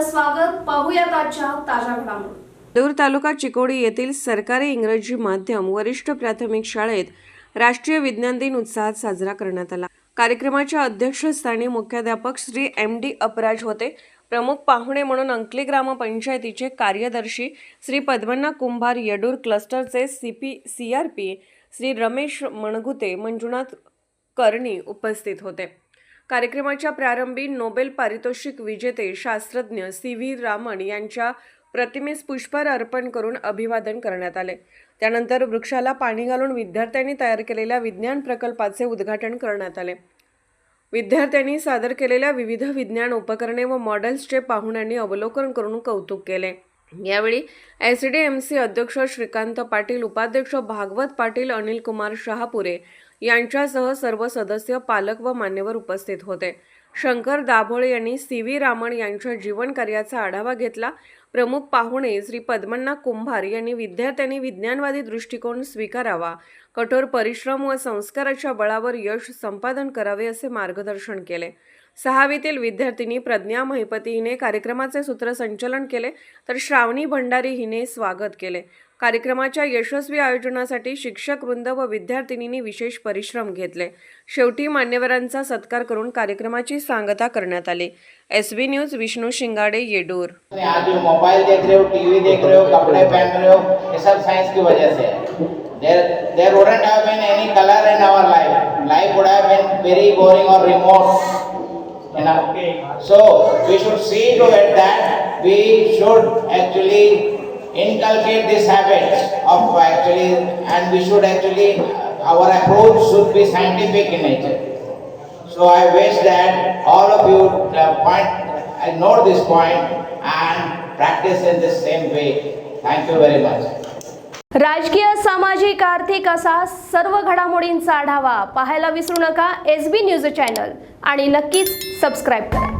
आपलं स्वागत. पाहूयात आजच्या ताज्या घडामोडी. देऊर तालुका चिकोडी येथील सरकारी इंग्रजी माध्यम वरिष्ठ प्राथमिक शाळेत राष्ट्रीय विज्ञान दिन उत्साहात साजरा करण्यात आला. कार्यक्रमाच्या अध्यक्षस्थानी मुख्याध्यापक श्री MD अपराज होते. प्रमुख पाहुणे म्हणून अंकली ग्रामपंचायतीचे कार्यदर्शी श्री पद्मनाभ कुंभार, येडूर क्लस्टरचे CRP श्री रमेश मणगुते, मंजुनाथ कर्णी उपस्थित होते. कार्यक्रमाच्या प्रारंभी नोबेल पारितोषिक विजेते शास्त्रज्ञ CV रामन यांच्या प्रतिमेस पुष्पहार अर्पण करून अभिवादन करण्यात आले. त्यानंतर वृक्षाला पाणी घालून विद्यार्थ्यांनी तयार केलेल्या विज्ञान प्रकल्पाचे उद्घाटन करण्यात आले. विद्यार्थ्यांनी सादर केलेल्या विविध विज्ञान उपकरणे व मॉडेल्सचे पाहुण्यांनी अवलोकन करून कौतुक केले. यावेळी SDMC अध्यक्ष श्रीकांत पाटील, उपाध्यक्ष भागवत पाटील, अनिल कुमार शहापुरे यांच्यासह सर्व सदस्य, पालक व मान्यवर उपस्थित होते. शंकर दाभोळे यांनी CV रामन यांच्या जीवन कार्याचा आढावा घेतला. प्रमुख पाहुणे श्री पद्मनाभ कुंभार यांनी विद्यार्थ्यांनी विज्ञानवादी दृष्टिकोन स्वीकारावा, कठोर परिश्रम व संस्काराच्या बळावर यश संपादन करावे असे मार्गदर्शन केले. 6वीतील विद्यार्थिनी प्रज्ञा महिपती हिने कार्यक्रमाचे सूत्रसंचालन केले, तर श्रावणी भंडारी हिने स्वागत केले. कार्यक्रमाच्या यशस्वी आयोजनासाठी शिक्षक वृंद व विद्यार्थिनींनी विशेष परिश्रम घेतले. शेवटी मान्यवरांचा सत्कार करून कार्यक्रमाची सांगता करण्यात आली. SB न्यूज विष्णू शिंगाडे, येडूर. आज जो मोबाइल देख रहे हो, टीवी देख रहे हो, कपड़े पहन रहे हो, ये सब साइंस की वजह से है. There wouldn't have been any color in our life. Life would have been very boring or remote. You know? So we should see to it that we should actually inculcate this habit of and we should our approach should be scientific in nature. So I wish that all of you note this point and practice in the same way. Thank you very much. राजकीय, सामाजिक, आर्थिक असा सर्व घडामोडींचा आढावा पाहायला विसरू नका SB न्यूज चॅनल आणि नक्कीच सबस्क्राईब करा.